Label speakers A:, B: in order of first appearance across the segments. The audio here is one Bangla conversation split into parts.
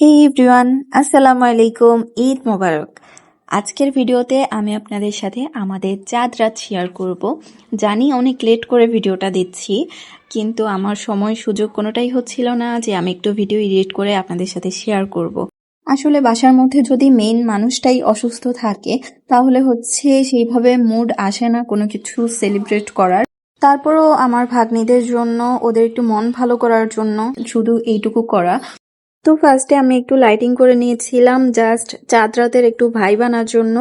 A: হে এভরিওয়ান, আসসালামু আলাইকুম। ঈদ মোবারক। আজকের ভিডিওতে আমি আপনাদের সাথে আমাদের চাঁদ রাত শেয়ার করব। জানি অনেক লেট করে ভিডিওটা দিচ্ছি, কিন্তু আমার সময় সুযোগ কোনোটাই হচ্ছিল না যে আমি একটু ভিডিও এডিট করে আপনাদের সাথে শেয়ার করব। আসলে বাসার মধ্যে যদি মেইন মানুষটাই অসুস্থ থাকে তাহলে হচ্ছে সেইভাবে মুড আসে না কোনো কিছু সেলিব্রেট করার। তারপরও আমার ভাগ্নিদের জন্য, ওদের একটু মন ভালো করার জন্য শুধু এইটুকু করা। তো ফার্স্টে আমি একটু লাইটিং করে নিয়েছিলাম জাস্ট চাঁদ রাতের একটু ভাইব আনার জন্য।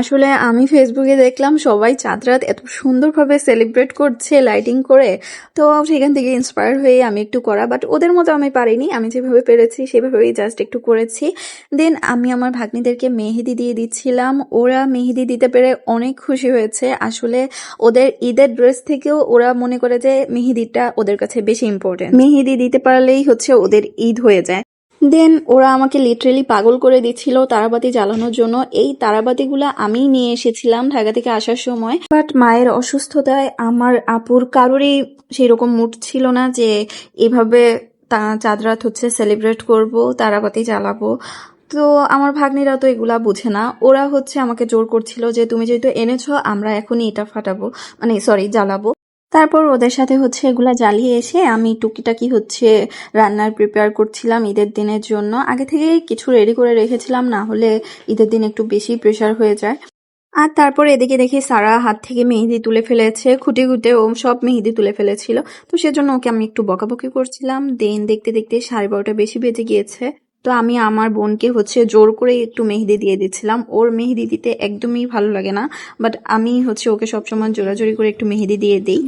A: আসলে আমি ফেসবুকে দেখলাম সবাই চাঁদ রাত এত সুন্দরভাবে সেলিব্রেট করছে লাইটিং করে, তো সেখান থেকে ইন্সপায়ার হয়ে আমি একটু করা, বাট ওদের মতো আমি পারিনি। আমি যেভাবে পেরেছি সেভাবেই জাস্ট একটু করেছি। দেন আমি আমার ভাগ্নিদেরকে মেহেদি দিয়ে দিচ্ছিলাম। ওরা মেহেদি দিতে পেরে অনেক খুশি হয়েছে। আসলে ওদের ঈদের ড্রেস থেকেও ওরা মনে করে যে মেহেদিটা ওদের কাছে বেশি ইম্পর্টেন্ট। মেহেদি দিতে পারলেই হচ্ছে ওদের ঈদ হয়ে যায়। দেন ওরা আমাকে লিটারেলি পাগল করে দিচ্ছিল তারাবাতি জ্বালানোর জন্য। এই তারাবাতিগুলো আমি নিয়ে এসেছিলাম ঢাকা থেকে আসার সময়, বাট মায়ের অসুস্থতায় আমার আপুর কারোরই সেরকম মুড ছিল না যে এভাবে চাঁদ রাত হচ্ছে সেলিব্রেট করব, তারাবাতি জ্বালাবো। তো আমার ভাগ্নিরা তো এগুলা বুঝে না, ওরা হচ্ছে আমাকে জোর করছিল যে তুমি যেহেতু এনেছো আমরা এখনই এটা ফাটাবো, মানে সরি জ্বালাবো। তারপর ওদের সাথে হচ্ছে এগুলা জ্বালিয়ে এসে আমি টুকিটাকি হচ্ছে রান্নার প্রিপেয়ার করছিলাম ঈদের দিনের জন্য। আগে থেকে কিছু রেডি করে রেখেছিলাম, না হলে ঈদের দিন একটু বেশি প্রেশার হয়ে যায়। আর তারপর এদিকে দেখি সারা হাত থেকে মেহেদি তুলে ফেলেছে, খুঁটে খুঁটে ও সব মেহেদি তুলে ফেলেছিল। তো সেজন্য ওকে আমি একটু বকাবকি করছিলাম। দেন দেখতে দেখতে 12:30 বেশি বেজে গিয়েছে। তো আমি আমার বোনকে হচ্ছে জোর করে একটু মেহেদি দিয়ে দিচ্ছিলাম। ওর মেহেদি দিতে একদমই ভালো লাগে না, বাট আমি হচ্ছে ওকে সবসময় জোরাজোরি করে একটু মেহেদি দিয়ে দিই।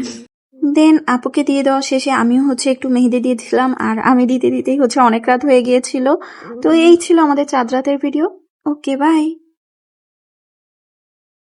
A: দেন আপুকে দিয়ে দেওয়া শেষে আমিও হচ্ছে একটু মেহেদি দিয়ে দিলাম, আর আমি দিতে দিতেই হচ্ছে অনেক রাত হয়ে গিয়েছিল। তো এই ছিল আমাদের চাঁদ রাতের ভিডিও। Okay, by.